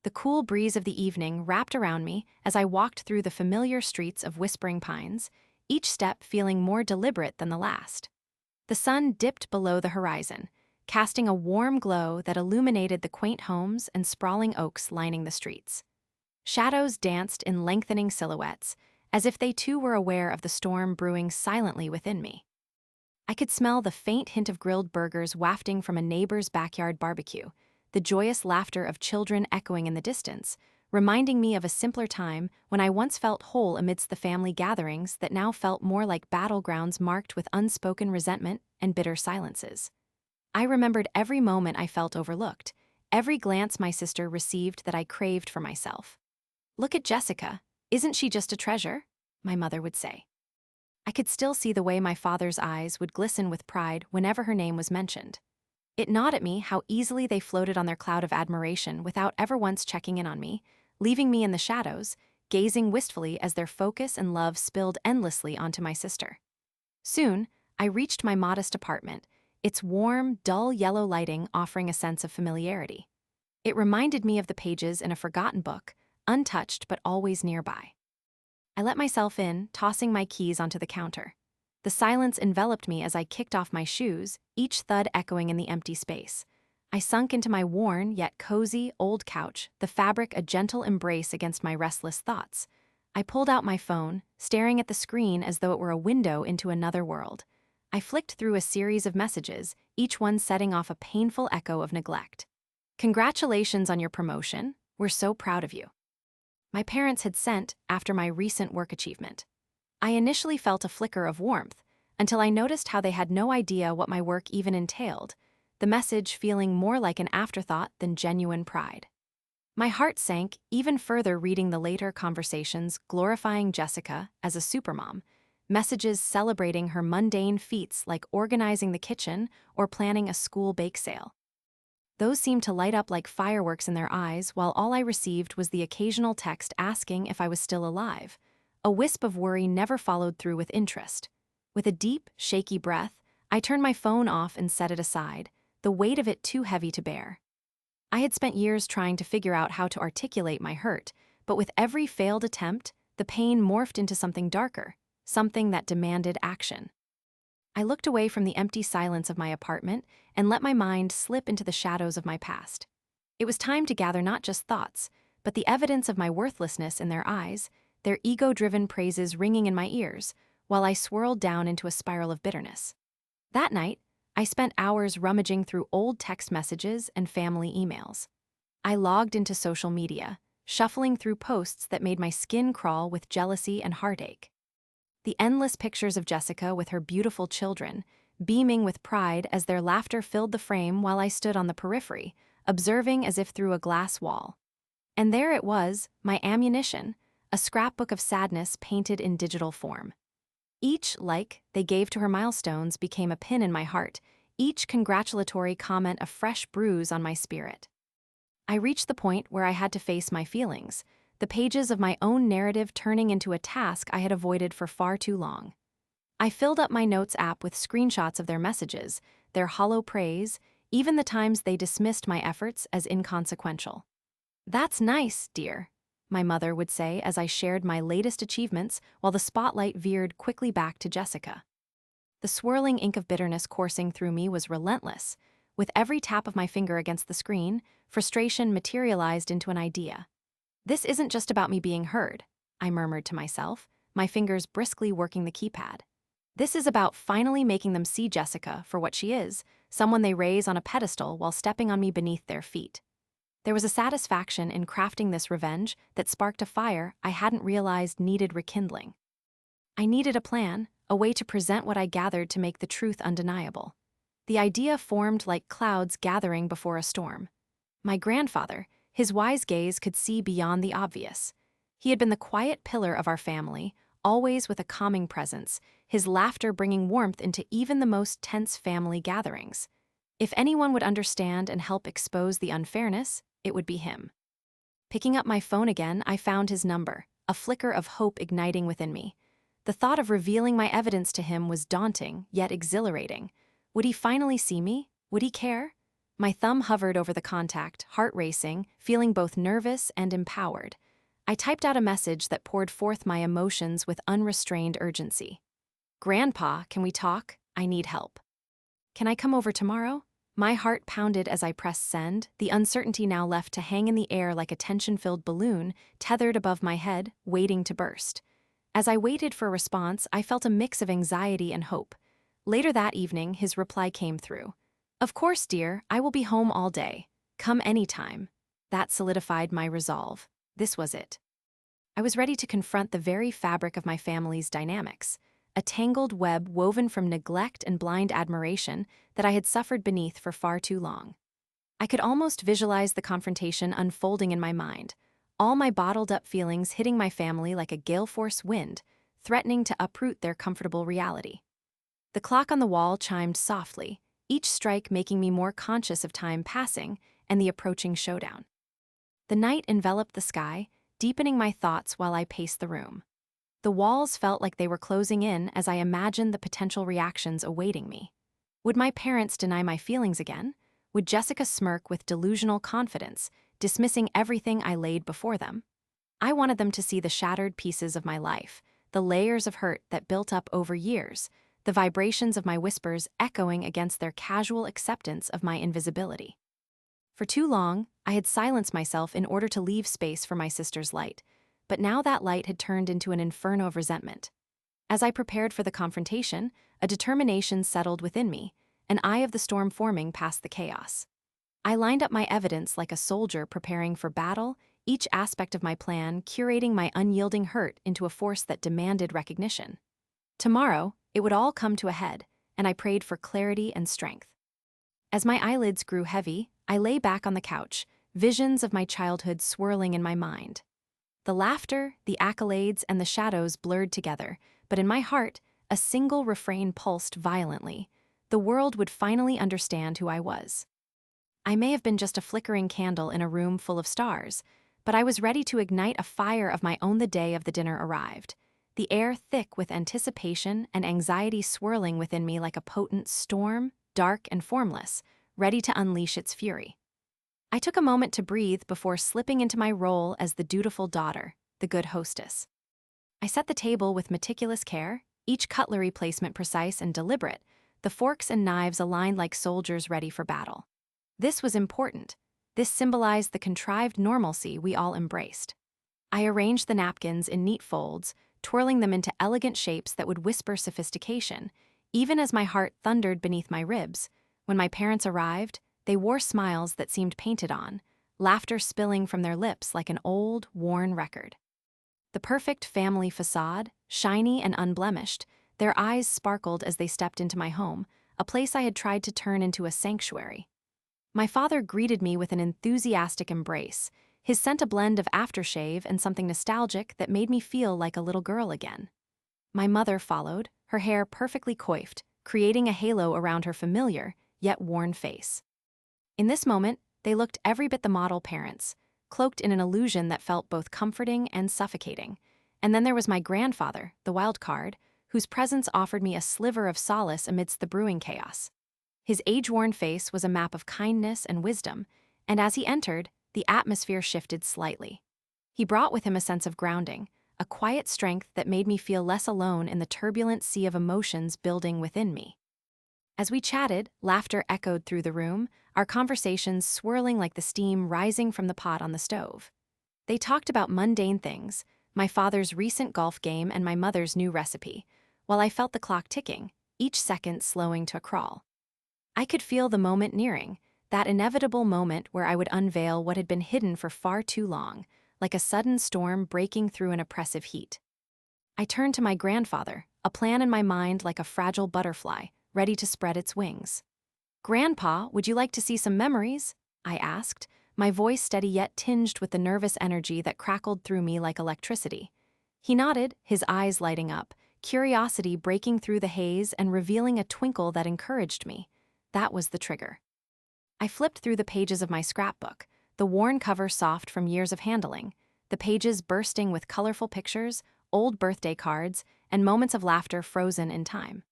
The cool breeze of the evening wrapped around me as I walked through the familiar streets of whispering pines, each step feeling more deliberate than the last. The sun dipped below the horizon, casting a warm glow that illuminated the quaint homes and sprawling oaks lining the streets. Shadows danced in lengthening silhouettes, as if they too were aware of the storm brewing silently within me. I could smell the faint hint of grilled burgers wafting from a neighbor's backyard barbecue, the joyous laughter of children echoing in the distance, reminding me of a simpler time when I once felt whole amidst the family gatherings that now felt more like battlegrounds marked with unspoken resentment and bitter silences. I remembered every moment I felt overlooked, every glance my sister received that I craved for myself. "Look at Jessica, isn't she just a treasure?" my mother would say. I could still see the way my father's eyes would glisten with pride whenever her name was mentioned. It gnawed at me how easily they floated on their cloud of admiration without ever once checking in on me, leaving me in the shadows, gazing wistfully as their focus and love spilled endlessly onto my sister. Soon, I reached my modest apartment, its warm, dull yellow lighting offering a sense of familiarity. It reminded me of the pages in a forgotten book, untouched but always nearby. I let myself in, tossing my keys onto the counter. The silence enveloped me as I kicked off my shoes, each thud echoing in the empty space. I sunk into my worn yet cozy old couch, the fabric a gentle embrace against my restless thoughts. I pulled out my phone, staring at the screen as though it were a window into another world. I flicked through a series of messages, each one setting off a painful echo of neglect. "Congratulations on your promotion. We're so proud of you." My parents had sent after my recent work achievement. I initially felt a flicker of warmth, until I noticed how they had no idea what my work even entailed, the message feeling more like an afterthought than genuine pride. My heart sank even further reading the later conversations glorifying Jessica as a supermom, messages celebrating her mundane feats like organizing the kitchen or planning a school bake sale. Those seemed to light up like fireworks in their eyes, while all I received was the occasional text asking if I was still alive. A wisp of worry never followed through with interest. With a deep, shaky breath, I turned my phone off and set it aside, the weight of it too heavy to bear. I had spent years trying to figure out how to articulate my hurt, but with every failed attempt, the pain morphed into something darker, something that demanded action. I looked away from the empty silence of my apartment and let my mind slip into the shadows of my past. It was time to gather not just thoughts, but the evidence of my worthlessness in their eyes, their ego-driven praises ringing in my ears, while I swirled down into a spiral of bitterness. That night, I spent hours rummaging through old text messages and family emails. I logged into social media, shuffling through posts that made my skin crawl with jealousy and heartache. The endless pictures of Jessica with her beautiful children, beaming with pride as their laughter filled the frame while I stood on the periphery, observing as if through a glass wall. And there it was, my ammunition, a scrapbook of sadness painted in digital form. Each like they gave to her milestones became a pin in my heart, each congratulatory comment a fresh bruise on my spirit. I reached the point where I had to face my feelings, the pages of my own narrative turning into a task I had avoided for far too long. I filled up my notes app with screenshots of their messages, their hollow praise, even the times they dismissed my efforts as inconsequential. "That's nice, dear," my mother would say as I shared my latest achievements while the spotlight veered quickly back to Jessica. The swirling ink of bitterness coursing through me was relentless. With every tap of my finger against the screen, frustration materialized into an idea. "This isn't just about me being heard," I murmured to myself, my fingers briskly working the keypad. "This is about finally making them see Jessica for what she is, someone they raise on a pedestal while stepping on me beneath their feet." There was a satisfaction in crafting this revenge that sparked a fire I hadn't realized needed rekindling. I needed a plan, a way to present what I gathered to make the truth undeniable. The idea formed like clouds gathering before a storm. My grandfather, his wise gaze could see beyond the obvious. He had been the quiet pillar of our family, always with a calming presence, his laughter bringing warmth into even the most tense family gatherings. If anyone would understand and help expose the unfairness, it would be him. Picking up my phone again, I found his number, a flicker of hope igniting within me. The thought of revealing my evidence to him was daunting, yet exhilarating. Would he finally see me? Would he care? My thumb hovered over the contact, heart racing, feeling both nervous and empowered. I typed out a message that poured forth my emotions with unrestrained urgency. "Grandpa, can we talk? I need help." "Can I come over tomorrow?" My heart pounded as I pressed send, the uncertainty now left to hang in the air like a tension-filled balloon, tethered above my head, waiting to burst. As I waited for a response, I felt a mix of anxiety and hope. Later that evening, his reply came through. "Of course, dear, I will be home all day. Come anytime." That solidified my resolve. This was it. I was ready to confront the very fabric of my family's dynamics, a tangled web woven from neglect and blind admiration that I had suffered beneath for far too long. I could almost visualize the confrontation unfolding in my mind, all my bottled-up feelings hitting my family like a gale-force wind, threatening to uproot their comfortable reality. The clock on the wall chimed softly, each strike making me more conscious of time passing and the approaching showdown. The night enveloped the sky, deepening my thoughts while I paced the room. The walls felt like they were closing in as I imagined the potential reactions awaiting me. Would my parents deny my feelings again? Would Jessica smirk with delusional confidence, dismissing everything I laid before them? I wanted them to see the shattered pieces of my life, the layers of hurt that built up over years, the vibrations of my whispers echoing against their casual acceptance of my invisibility. For too long, I had silenced myself in order to leave space for my sister's light, but now that light had turned into an inferno of resentment. As I prepared for the confrontation, a determination settled within me, an eye of the storm forming past the chaos. I lined up my evidence like a soldier preparing for battle, each aspect of my plan curating my unyielding hurt into a force that demanded recognition. Tomorrow, it would all come to a head, and I prayed for clarity and strength. As my eyelids grew heavy, I lay back on the couch, visions of my childhood swirling in my mind. The laughter, the accolades, and the shadows blurred together, but in my heart, a single refrain pulsed violently. The world would finally understand who I was. I may have been just a flickering candle in a room full of stars, but I was ready to ignite a fire of my own the day of the dinner arrived, the air thick with anticipation and anxiety swirling within me like a potent storm, dark and formless, ready to unleash its fury. I took a moment to breathe before slipping into my role as the dutiful daughter, the good hostess. I set the table with meticulous care, each cutlery placement precise and deliberate, the forks and knives aligned like soldiers ready for battle. This was important. This symbolized the contrived normalcy we all embraced. I arranged the napkins in neat folds, twirling them into elegant shapes that would whisper sophistication, even as my heart thundered beneath my ribs. When my parents arrived, they wore smiles that seemed painted on, laughter spilling from their lips like an old, worn record. The perfect family facade, shiny and unblemished, their eyes sparkled as they stepped into my home, a place I had tried to turn into a sanctuary. My father greeted me with an enthusiastic embrace, his scent a blend of aftershave and something nostalgic that made me feel like a little girl again. My mother followed, her hair perfectly coiffed, creating a halo around her familiar, yet worn face. In this moment, they looked every bit the model parents, cloaked in an illusion that felt both comforting and suffocating. And then there was my grandfather, the wild card, whose presence offered me a sliver of solace amidst the brewing chaos. His age-worn face was a map of kindness and wisdom, and as he entered, the atmosphere shifted slightly. He brought with him a sense of grounding, a quiet strength that made me feel less alone in the turbulent sea of emotions building within me. As we chatted, laughter echoed through the room, our conversations swirling like the steam rising from the pot on the stove. They talked about mundane things, my father's recent golf game and my mother's new recipe, while I felt the clock ticking, each second slowing to a crawl. I could feel the moment nearing, that inevitable moment where I would unveil what had been hidden for far too long, like a sudden storm breaking through an oppressive heat. I turned to my grandfather, a plan in my mind like a fragile butterfly, ready to spread its wings. "Grandpa, would you like to see some memories?" I asked, my voice steady yet tinged with the nervous energy that crackled through me like electricity. He nodded, his eyes lighting up, curiosity breaking through the haze and revealing a twinkle that encouraged me. That was the trigger. I flipped through the pages of my scrapbook, the worn cover soft from years of handling, the pages bursting with colorful pictures, old birthday cards, and moments of laughter frozen in time.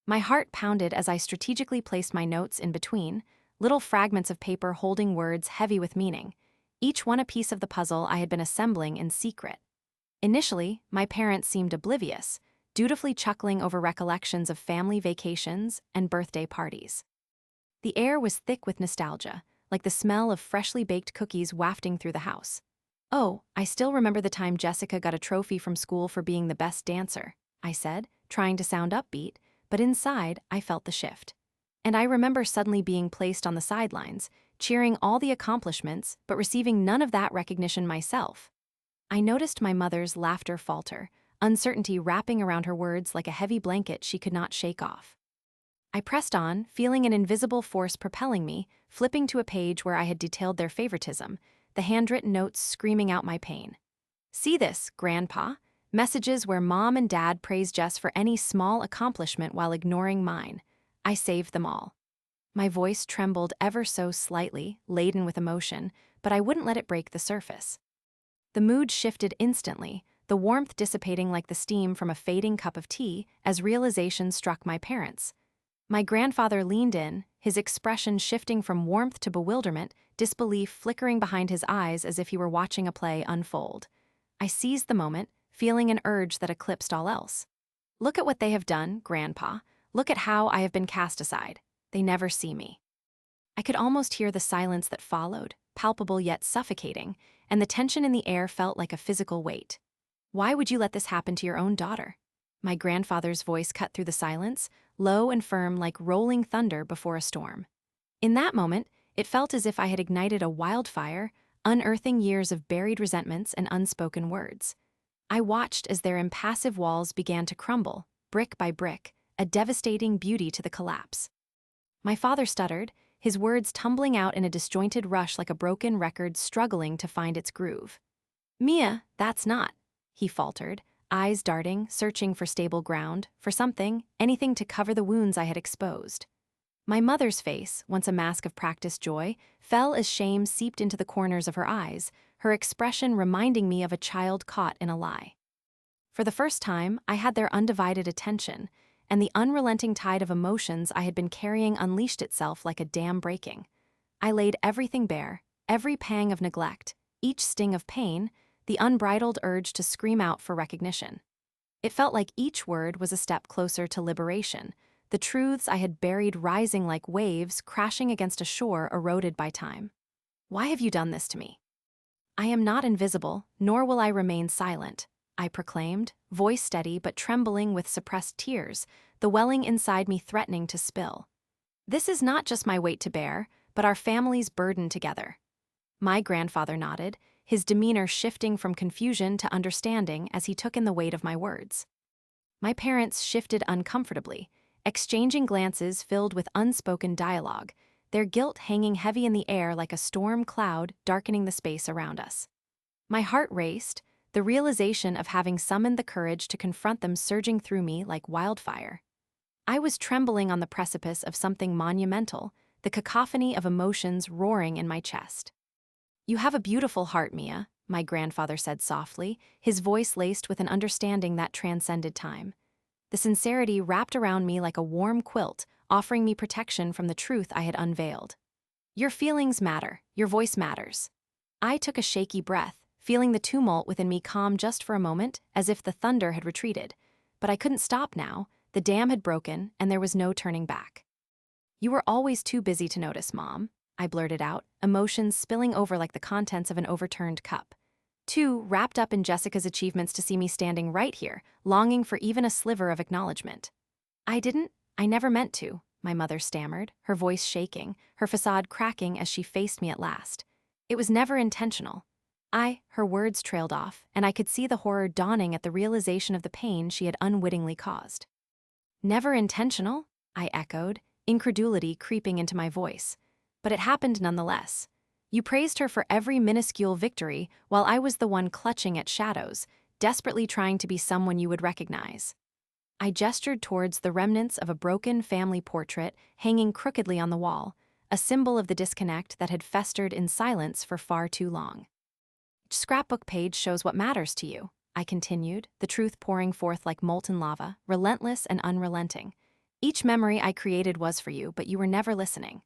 My heart pounded as I strategically placed my notes in between, little fragments of paper holding words heavy with meaning, each one a piece of the puzzle I had been assembling in secret. Initially, my parents seemed oblivious, dutifully chuckling over recollections of family vacations and birthday parties. The air was thick with nostalgia, like the smell of freshly baked cookies wafting through the house. "Oh, I still remember the time Jessica got a trophy from school for being the best dancer," I said, trying to sound upbeat, but inside I felt the shift. And I remember suddenly being placed on the sidelines, cheering all the accomplishments but receiving none of that recognition myself. I noticed my mother's laughter falter, uncertainty wrapping around her words like a heavy blanket she could not shake off. I pressed on, feeling an invisible force propelling me, flipping to a page where I had detailed their favoritism, the handwritten notes screaming out my pain. "See this, Grandpa?" Messages where Mom and Dad praised Jess for any small accomplishment while ignoring mine. I saved them all. My voice trembled ever so slightly, laden with emotion, but I wouldn't let it break the surface. The mood shifted instantly, the warmth dissipating like the steam from a fading cup of tea as realization struck my parents. My grandfather leaned in, his expression shifting from warmth to bewilderment, disbelief flickering behind his eyes as if he were watching a play unfold. I seized the moment, feeling an urge that eclipsed all else. "Look at what they have done, Grandpa. Look at how I have been cast aside. They never see me." I could almost hear the silence that followed, palpable yet suffocating, and the tension in the air felt like a physical weight. "Why would you let this happen to your own daughter?" My grandfather's voice cut through the silence, low and firm like rolling thunder before a storm. In that moment, it felt as if I had ignited a wildfire, unearthing years of buried resentments and unspoken words. I watched as their impassive walls began to crumble, brick by brick, a devastating beauty to the collapse. My father stuttered, his words tumbling out in a disjointed rush like a broken record struggling to find its groove. "Mia, that's not," he faltered, eyes darting, searching for stable ground, for something, anything to cover the wounds I had exposed. My mother's face, once a mask of practiced joy, fell as shame seeped into the corners of her eyes, her expression reminding me of a child caught in a lie. For the first time, I had their undivided attention, and the unrelenting tide of emotions I had been carrying unleashed itself like a dam breaking. I laid everything bare, every pang of neglect, each sting of pain, the unbridled urge to scream out for recognition. It felt like each word was a step closer to liberation, the truths I had buried rising like waves crashing against a shore eroded by time. "Why have you done this to me?" "I am not invisible, nor will I remain silent," I proclaimed, voice steady but trembling with suppressed tears, the welling inside me threatening to spill. "This is not just my weight to bear, but our family's burden together." My grandfather nodded, his demeanor shifting from confusion to understanding as he took in the weight of my words. My parents shifted uncomfortably, exchanging glances filled with unspoken dialogue, their guilt hanging heavy in the air like a storm cloud darkening the space around us. My heart raced, the realization of having summoned the courage to confront them surging through me like wildfire. I was trembling on the precipice of something monumental, the cacophony of emotions roaring in my chest. "You have a beautiful heart, Mia," my grandfather said softly, his voice laced with an understanding that transcended time. The sincerity wrapped around me like a warm quilt, offering me protection from the truth I had unveiled. "Your feelings matter, your voice matters." I took a shaky breath, feeling the tumult within me calm just for a moment, as if the thunder had retreated. But I couldn't stop now, the dam had broken, and there was no turning back. "You were always too busy to notice, Mom," I blurted out, emotions spilling over like the contents of an overturned cup. Too wrapped up in Jessica's achievements to see me standing right here, longing for even a sliver of acknowledgement. I never meant to," my mother stammered, her voice shaking, her facade cracking as she faced me at last. "It was never intentional." Her words trailed off, and I could see the horror dawning at the realization of the pain she had unwittingly caused. "Never intentional?" I echoed, incredulity creeping into my voice. "But it happened nonetheless. You praised her for every minuscule victory, while I was the one clutching at shadows, desperately trying to be someone you would recognize." I gestured towards the remnants of a broken family portrait hanging crookedly on the wall, a symbol of the disconnect that had festered in silence for far too long. "Each scrapbook page shows what matters to you," I continued, the truth pouring forth like molten lava, relentless and unrelenting. "Each memory I created was for you, but you were never listening."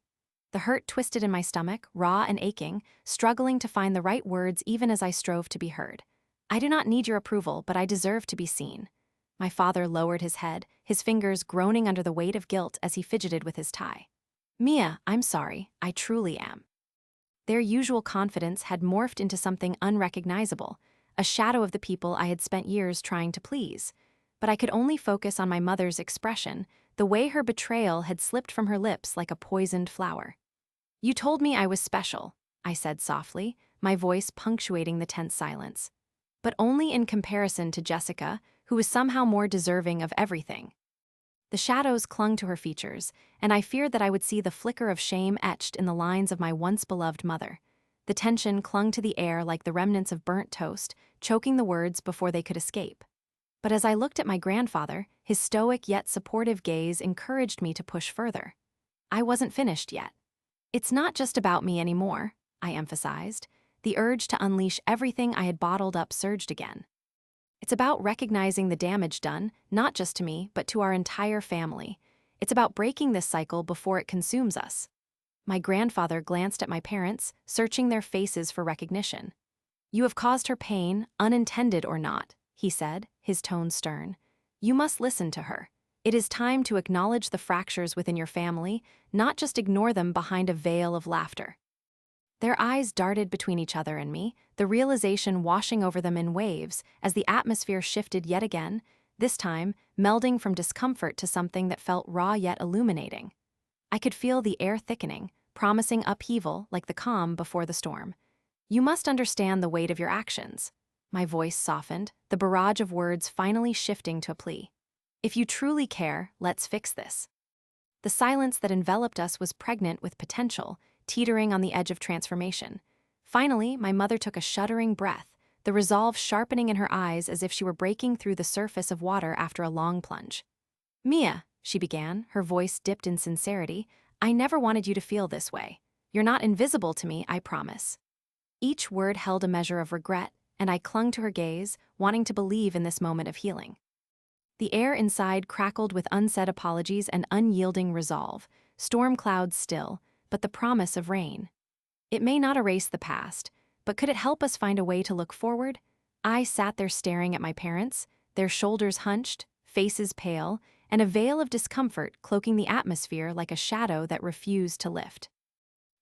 The hurt twisted in my stomach, raw and aching, struggling to find the right words even as I strove to be heard. I do not need your approval, but I deserve to be seen. My father lowered his head, his fingers groaning under the weight of guilt as he fidgeted with his tie. Mia, I'm sorry, I truly am. Their usual confidence had morphed into something unrecognizable, a shadow of the people I had spent years trying to please. But I could only focus on my mother's expression, the way her betrayal had slipped from her lips like a poisoned flower. You told me I was special, I said softly, my voice punctuating the tense silence. But only in comparison to Jessica, who was somehow more deserving of everything. The shadows clung to her features, and I feared that I would see the flicker of shame etched in the lines of my once-beloved mother. The tension clung to the air like the remnants of burnt toast, choking the words before they could escape. But as I looked at my grandfather, his stoic yet supportive gaze encouraged me to push further. I wasn't finished yet. It's not just about me anymore, I emphasized. The urge to unleash everything I had bottled up surged again. It's about recognizing the damage done, not just to me, but to our entire family. It's about breaking this cycle before it consumes us. My grandfather glanced at my parents, searching their faces for recognition. You have caused her pain, unintended or not, he said, his tone stern. You must listen to her. It is time to acknowledge the fractures within your family, not just ignore them behind a veil of laughter. Their eyes darted between each other and me, the realization washing over them in waves as the atmosphere shifted yet again, this time melding from discomfort to something that felt raw yet illuminating. I could feel the air thickening, promising upheaval like the calm before the storm. You must understand the weight of your actions. My voice softened, the barrage of words finally shifting to a plea. If you truly care, let's fix this. The silence that enveloped us was pregnant with potential, teetering on the edge of transformation. Finally, my mother took a shuddering breath, the resolve sharpening in her eyes as if she were breaking through the surface of water after a long plunge. Mia, she began, her voice dipped in sincerity, I never wanted you to feel this way. You're not invisible to me, I promise. Each word held a measure of regret, and I clung to her gaze, wanting to believe in this moment of healing. The air inside crackled with unsaid apologies and unyielding resolve, storm clouds still, but the promise of rain. It may not erase the past, but could it help us find a way to look forward? I sat there staring at my parents, their shoulders hunched, faces pale, and a veil of discomfort cloaking the atmosphere like a shadow that refused to lift.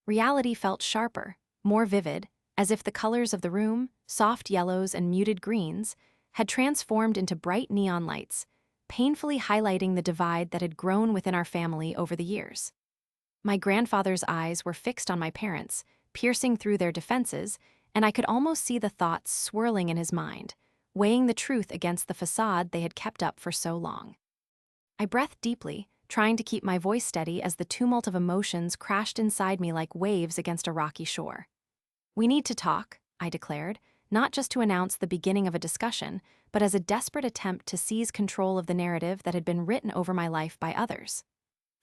Reality felt sharper, more vivid, as if the colors of the room, soft yellows and muted greens, had transformed into bright neon lights, painfully highlighting the divide that had grown within our family over the years. My grandfather's eyes were fixed on my parents, piercing through their defenses, and I could almost see the thoughts swirling in his mind, weighing the truth against the facade they had kept up for so long. I breathed deeply, trying to keep my voice steady as the tumult of emotions crashed inside me like waves against a rocky shore. We need to talk, I declared, not just to announce the beginning of a discussion, but as a desperate attempt to seize control of the narrative that had been written over my life by others.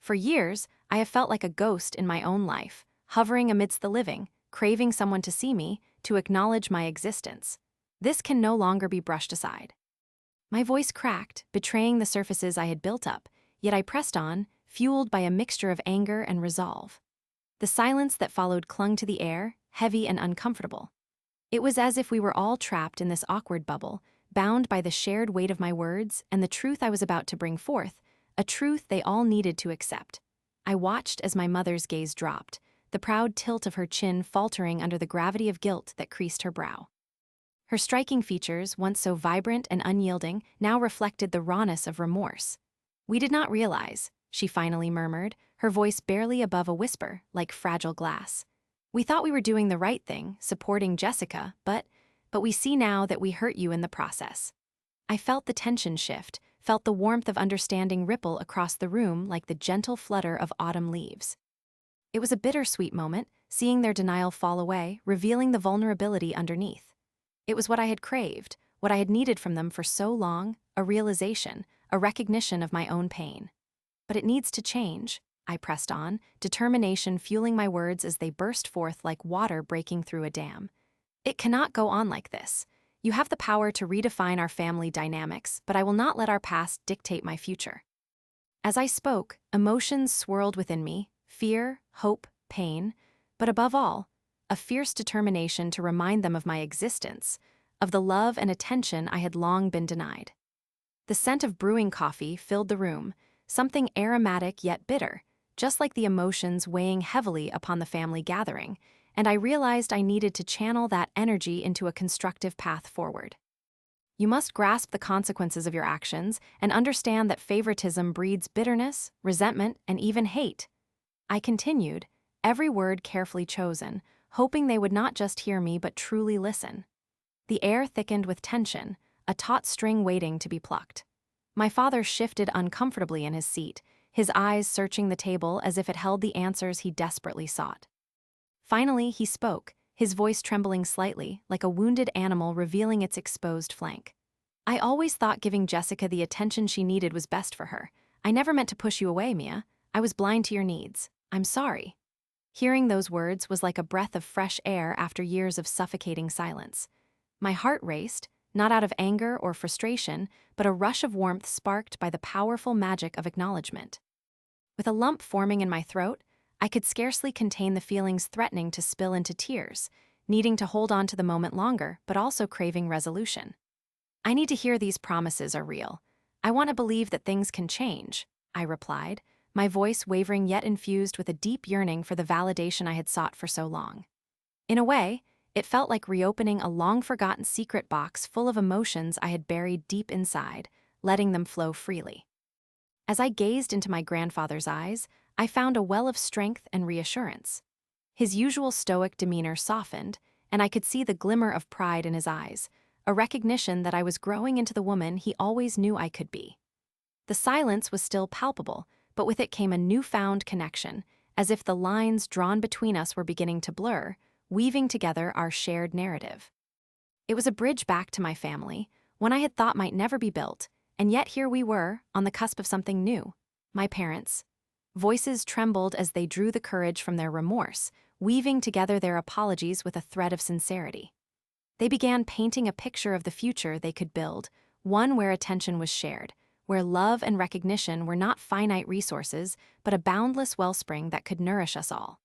For years, I have felt like a ghost in my own life, hovering amidst the living, craving someone to see me, to acknowledge my existence. This can no longer be brushed aside. My voice cracked, betraying the surfaces I had built up, yet I pressed on, fueled by a mixture of anger and resolve. The silence that followed clung to the air, heavy and uncomfortable. It was as if we were all trapped in this awkward bubble, bound by the shared weight of my words and the truth I was about to bring forth, a truth they all needed to accept. I watched as my mother's gaze dropped, the proud tilt of her chin faltering under the gravity of guilt that creased her brow. Her striking features, once so vibrant and unyielding, now reflected the rawness of remorse. We did not realize, she finally murmured, her voice barely above a whisper, like fragile glass. We thought we were doing the right thing, supporting Jessica, but we see now that we hurt you in the process. I felt the tension shift, felt the warmth of understanding ripple across the room like the gentle flutter of autumn leaves. It was a bittersweet moment, seeing their denial fall away, revealing the vulnerability underneath. It was what I had craved, what I had needed from them for so long, a realization, a recognition of my own pain. But it needs to change, I pressed on, determination fueling my words as they burst forth like water breaking through a dam. It cannot go on like this. You have the power to redefine our family dynamics, but I will not let our past dictate my future. As I spoke, emotions swirled within me, fear, hope, pain, but above all, a fierce determination to remind them of my existence, of the love and attention I had long been denied. The scent of brewing coffee filled the room, something aromatic yet bitter, just like the emotions weighing heavily upon the family gathering, and I realized I needed to channel that energy into a constructive path forward. You must grasp the consequences of your actions and understand that favoritism breeds bitterness, resentment, and even hate. I continued, every word carefully chosen, hoping they would not just hear me but truly listen. The air thickened with tension, a taut string waiting to be plucked. My father shifted uncomfortably in his seat, his eyes searching the table as if it held the answers he desperately sought. Finally, he spoke, his voice trembling slightly, like a wounded animal revealing its exposed flank. I always thought giving Jessica the attention she needed was best for her. I never meant to push you away, Mia. I was blind to your needs. I'm sorry. Hearing those words was like a breath of fresh air after years of suffocating silence. My heart raced, not out of anger or frustration, but a rush of warmth sparked by the powerful magic of acknowledgement. With a lump forming in my throat, I could scarcely contain the feelings threatening to spill into tears, needing to hold on to the moment longer, but also craving resolution. I need to hear these promises are real. I want to believe that things can change, I replied, my voice wavering yet infused with a deep yearning for the validation I had sought for so long. In a way, it felt like reopening a long-forgotten secret box full of emotions I had buried deep inside, letting them flow freely. As I gazed into my grandfather's eyes, I found a well of strength and reassurance. His usual stoic demeanor softened, and I could see the glimmer of pride in his eyes, a recognition that I was growing into the woman he always knew I could be. The silence was still palpable, but with it came a newfound connection, as if the lines drawn between us were beginning to blur, weaving together our shared narrative. It was a bridge back to my family, one I had thought might never be built, and yet here we were, on the cusp of something new. My parents. Voices trembled as they drew the courage from their remorse, weaving together their apologies with a thread of sincerity. They began painting a picture of the future they could build, one where attention was shared, where love and recognition were not finite resources, but a boundless wellspring that could nourish us all.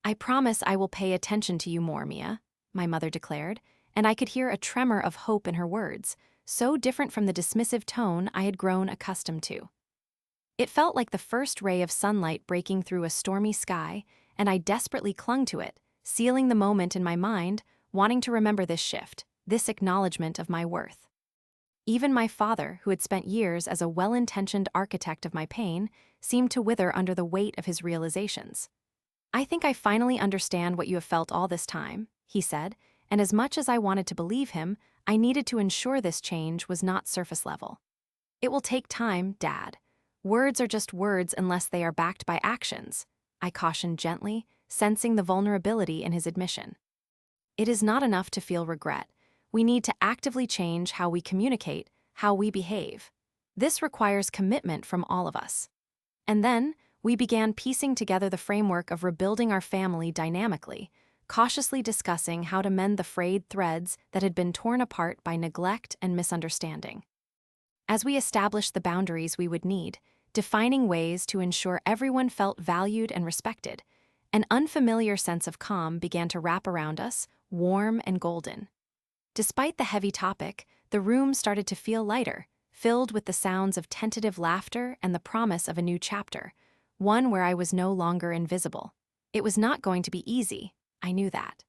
I promise I will pay attention to you more, Mia, my mother declared, and I could hear a tremor of hope in her words, so different from the dismissive tone I had grown accustomed to. It felt like the first ray of sunlight breaking through a stormy sky, and I desperately clung to it, sealing the moment in my mind, wanting to remember this shift, this acknowledgement of my worth. Even my father, who had spent years as a well-intentioned architect of my pain, seemed to wither under the weight of his realizations. I think I finally understand what you have felt all this time, he said, and as much as I wanted to believe him, I needed to ensure this change was not surface level. It will take time, Dad. Words are just words unless they are backed by actions, I cautioned gently, sensing the vulnerability in his admission. It is not enough to feel regret. We need to actively change how we communicate, how we behave. This requires commitment from all of us. And then, we began piecing together the framework of rebuilding our family dynamically, cautiously discussing how to mend the frayed threads that had been torn apart by neglect and misunderstanding. As we established the boundaries we would need, defining ways to ensure everyone felt valued and respected, an unfamiliar sense of calm began to wrap around us, warm and golden. Despite the heavy topic, the room started to feel lighter, filled with the sounds of tentative laughter and the promise of a new chapter, one where I was no longer invisible. It was not going to be easy, I knew that.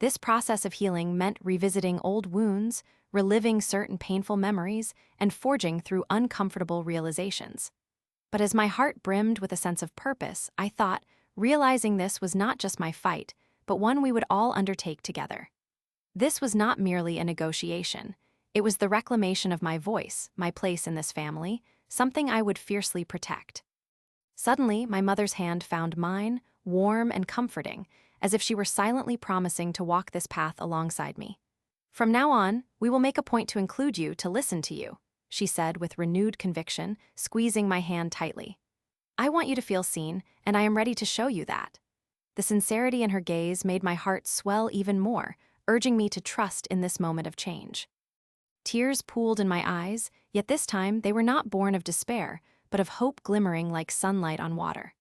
This process of healing meant revisiting old wounds, reliving certain painful memories, and forging through uncomfortable realizations. But as my heart brimmed with a sense of purpose, I thought, realizing this was not just my fight, but one we would all undertake together. This was not merely a negotiation. It was the reclamation of my voice, my place in this family, something I would fiercely protect. Suddenly, my mother's hand found mine, warm and comforting, as if she were silently promising to walk this path alongside me. From now on, we will make a point to include you, to listen to you, she said with renewed conviction, squeezing my hand tightly. I want you to feel seen, and I am ready to show you that. The sincerity in her gaze made my heart swell even more, urging me to trust in this moment of change. Tears pooled in my eyes, yet this time they were not born of despair, but of hope glimmering like sunlight on water.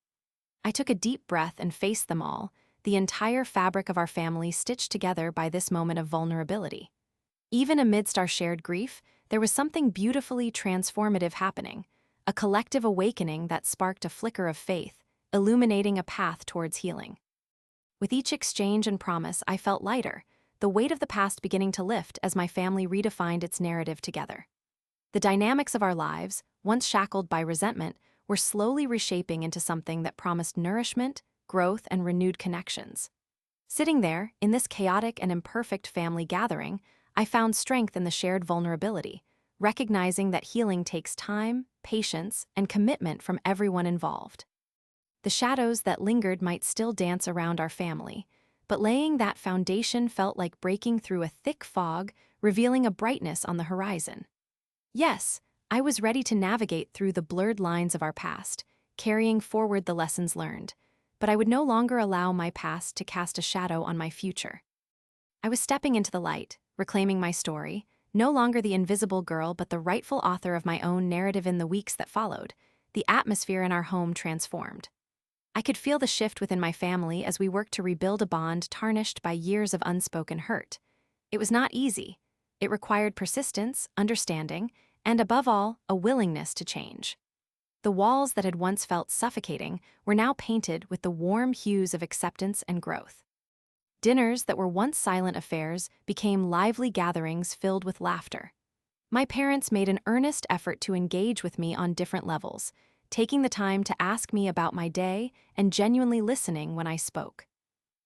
I took a deep breath and faced them all, the entire fabric of our family stitched together by this moment of vulnerability. Even amidst our shared grief, there was something beautifully transformative happening, a collective awakening that sparked a flicker of faith, illuminating a path towards healing. With each exchange and promise, I felt lighter, the weight of the past beginning to lift as my family redefined its narrative together. The dynamics of our lives, once shackled by resentment, were slowly reshaping into something that promised nourishment, growth, and renewed connections. Sitting there, in this chaotic and imperfect family gathering, I found strength in the shared vulnerability, recognizing that healing takes time, patience, and commitment from everyone involved. The shadows that lingered might still dance around our family, but laying that foundation felt like breaking through a thick fog, revealing a brightness on the horizon. Yes, I was ready to navigate through the blurred lines of our past, carrying forward the lessons learned, but I would no longer allow my past to cast a shadow on my future. I was stepping into the light, reclaiming my story, no longer the invisible girl but the rightful author of my own narrative. In the weeks that followed, the atmosphere in our home transformed. I could feel the shift within my family as we worked to rebuild a bond tarnished by years of unspoken hurt. It was not easy. It required persistence, understanding, and above all, a willingness to change. The walls that had once felt suffocating were now painted with the warm hues of acceptance and growth. Dinners that were once silent affairs became lively gatherings filled with laughter. My parents made an earnest effort to engage with me on different levels, taking the time to ask me about my day and genuinely listening when I spoke.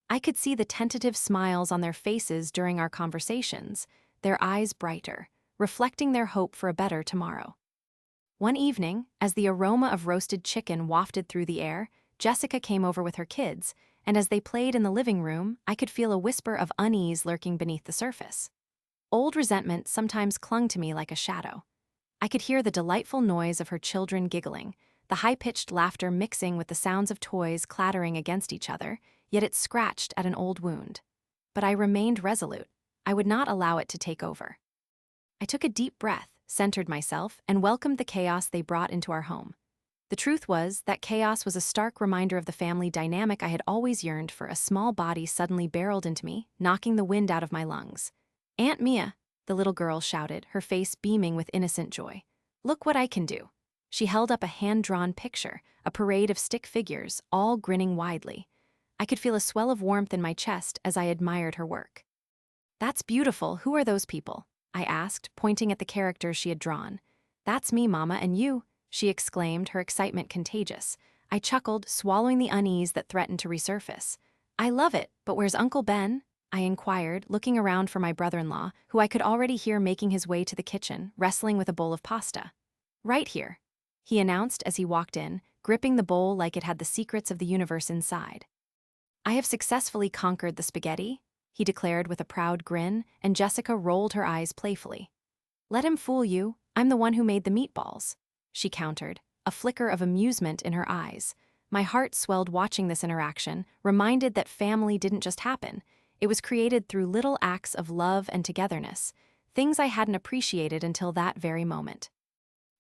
I could see the tentative smiles on their faces during our conversations, their eyes brighter, reflecting their hope for a better tomorrow. One evening, as the aroma of roasted chicken wafted through the air, Jessica came over with her kids, and as they played in the living room, I could feel a whisper of unease lurking beneath the surface. Old resentment sometimes clung to me like a shadow. I could hear the delightful noise of her children giggling, the high-pitched laughter mixing with the sounds of toys clattering against each other, yet it scratched at an old wound. But I remained resolute. I would not allow it to take over. I took a deep breath, centered myself, and welcomed the chaos they brought into our home. The truth was that chaos was a stark reminder of the family dynamic I had always yearned for. A small body suddenly barreled into me, knocking the wind out of my lungs. "Aunt Mia," the little girl shouted, her face beaming with innocent joy. "Look what I can do." She held up a hand-drawn picture, a parade of stick figures, all grinning widely. I could feel a swell of warmth in my chest as I admired her work. "That's beautiful. Who are those people?" I asked, pointing at the characters she had drawn. "That's me, Mama, and you," she exclaimed, her excitement contagious. I chuckled, swallowing the unease that threatened to resurface. "I love it, but where's Uncle Ben?" I inquired, looking around for my brother-in-law, who I could already hear making his way to the kitchen, wrestling with a bowl of pasta. "Right here," he announced as he walked in, gripping the bowl like it had the secrets of the universe inside. "I have successfully conquered the spaghetti," he declared with a proud grin, and Jessica rolled her eyes playfully. "Let him fool you, I'm the one who made the meatballs," she countered, a flicker of amusement in her eyes. My heart swelled watching this interaction, reminded that family didn't just happen. It was created through little acts of love and togetherness, things I hadn't appreciated until that very moment.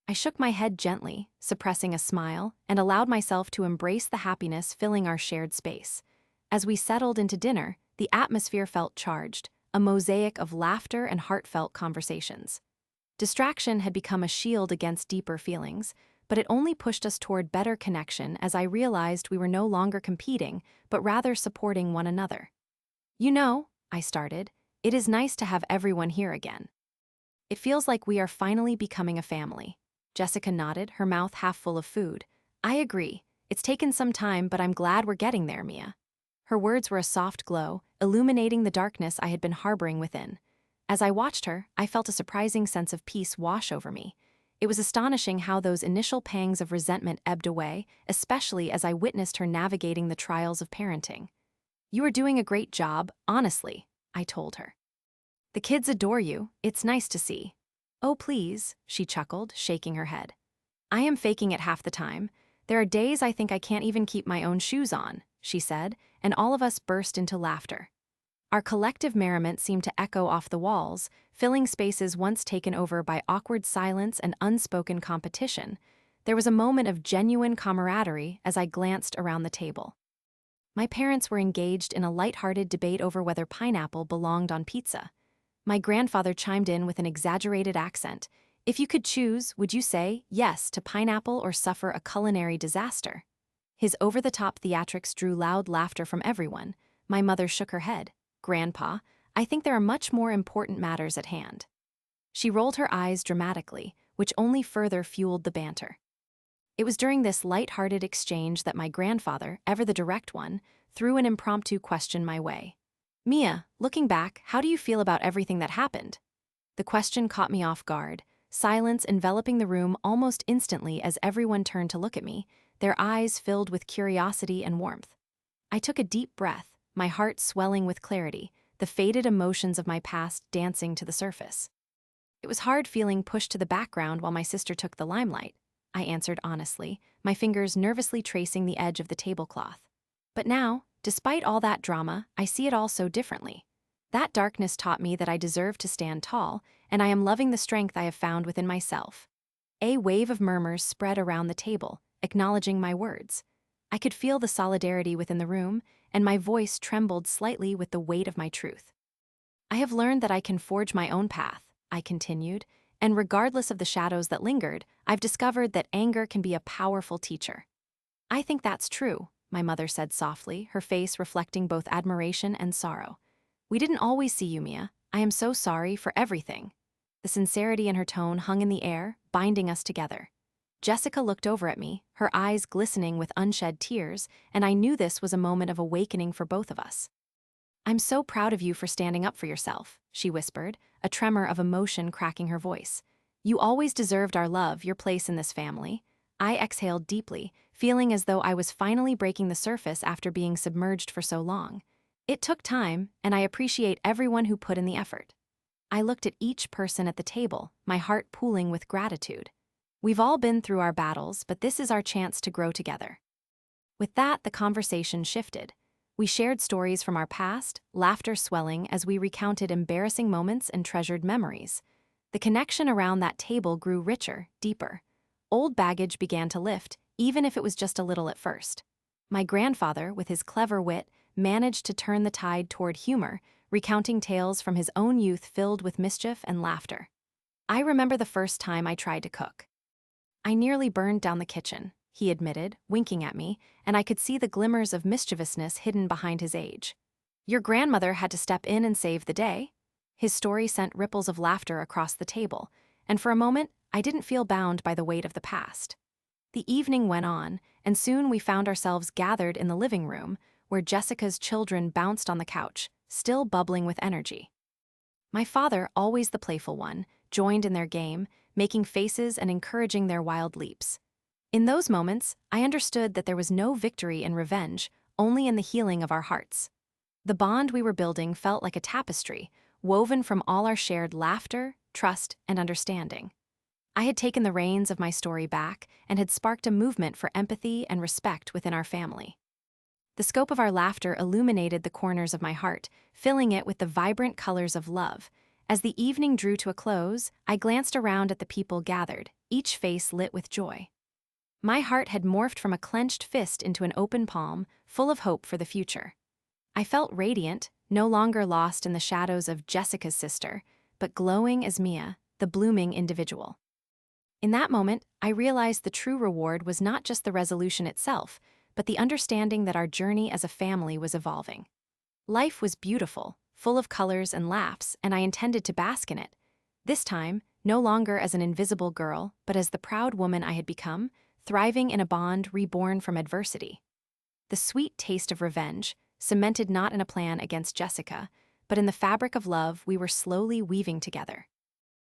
I shook my head gently, suppressing a smile, and allowed myself to embrace the happiness filling our shared space. As we settled into dinner, the atmosphere felt charged, a mosaic of laughter and heartfelt conversations. Distraction had become a shield against deeper feelings, but it only pushed us toward better connection as I realized we were no longer competing, but rather supporting one another. "You know," I started, "it is nice to have everyone here again. It feels like we are finally becoming a family." Jessica nodded, her mouth half full of food. "I agree. It's taken some time, but I'm glad we're getting there, Mia." Her words were a soft glow, illuminating the darkness I had been harboring within. As I watched her, I felt a surprising sense of peace wash over me. It was astonishing how those initial pangs of resentment ebbed away, especially as I witnessed her navigating the trials of parenting. "You are doing a great job, honestly," I told her. "The kids adore you. It's nice to see." "Oh, please," she chuckled, shaking her head. "I am faking it half the time. There are days I think I can't even keep my own shoes on," she said, and all of us burst into laughter. Our collective merriment seemed to echo off the walls, filling spaces once taken over by awkward silence and unspoken competition. there was a moment of genuine camaraderie as I glanced around the table. My parents were engaged in a lighthearted debate over whether pineapple belonged on pizza. My grandfather chimed in with an exaggerated accent. "If you could choose, would you say yes to pineapple or suffer a culinary disaster?" His over-the-top theatrics drew loud laughter from everyone. My mother shook her head. "Grandpa, I think there are much more important matters at hand." She rolled her eyes dramatically, which only further fueled the banter. It was during this light-hearted exchange that my grandfather, ever the direct one, threw an impromptu question my way. "Mia, looking back, how do you feel about everything that happened?" The question caught me off guard, silence enveloping the room almost instantly as everyone turned to look at me, their eyes filled with curiosity and warmth. I took a deep breath, my heart swelling with clarity, the faded emotions of my past dancing to the surface. "It was hard feeling pushed to the background while my sister took the limelight," I answered honestly, my fingers nervously tracing the edge of the tablecloth. "But now, despite all that drama, I see it all so differently. That darkness taught me that I deserve to stand tall, and I am loving the strength I have found within myself." A wave of murmurs spread around the table, acknowledging my words. I could feel the solidarity within the room, and my voice trembled slightly with the weight of my truth. "I have learned that I can forge my own path," I continued, "and regardless of the shadows that lingered, I've discovered that anger can be a powerful teacher." "I think that's true," my mother said softly, her face reflecting both admiration and sorrow. "We didn't always see you, Mia. I am so sorry for everything." The sincerity in her tone hung in the air, binding us together. Jessica looked over at me, her eyes glistening with unshed tears, and I knew this was a moment of awakening for both of us. "I'm so proud of you for standing up for yourself," she whispered, a tremor of emotion cracking her voice. "You always deserved our love, your place in this family." I exhaled deeply, feeling as though I was finally breaking the surface after being submerged for so long. It took time, and I appreciate everyone who put in the effort. I looked at each person at the table, my heart pooling with gratitude. We've all been through our battles, but this is our chance to grow together. With that, the conversation shifted. We shared stories from our past, laughter swelling as we recounted embarrassing moments and treasured memories. The connection around that table grew richer, deeper. Old baggage began to lift, even if it was just a little at first. My grandfather, with his clever wit, managed to turn the tide toward humor, recounting tales from his own youth filled with mischief and laughter. I remember the first time I tried to cook. "I nearly burned down the kitchen," he admitted, winking at me, and I could see the glimmers of mischievousness hidden behind his age. "Your grandmother had to step in and save the day." His story sent ripples of laughter across the table, and for a moment, I didn't feel bound by the weight of the past. The evening went on, and soon we found ourselves gathered in the living room, where Jessica's children bounced on the couch, still bubbling with energy. My father, always the playful one, joined in their game, making faces and encouraging their wild leaps. In those moments, I understood that there was no victory in revenge, only in the healing of our hearts. The bond we were building felt like a tapestry, woven from all our shared laughter, trust, and understanding. I had taken the reins of my story back and had sparked a movement for empathy and respect within our family. The scope of our laughter illuminated the corners of my heart, filling it with the vibrant colors of love. As the evening drew to a close, I glanced around at the people gathered, each face lit with joy. My heart had morphed from a clenched fist into an open palm, full of hope for the future. I felt radiant, no longer lost in the shadows of Jessica's sister, but glowing as Mia, the blooming individual. In that moment, I realized the true reward was not just the resolution itself, but the understanding that our journey as a family was evolving. Life was beautiful, full of colors and laughs, and I intended to bask in it. This time, no longer as an invisible girl, but as the proud woman I had become, thriving in a bond reborn from adversity. The sweet taste of revenge, cemented not in a plan against Jessica, but in the fabric of love we were slowly weaving together.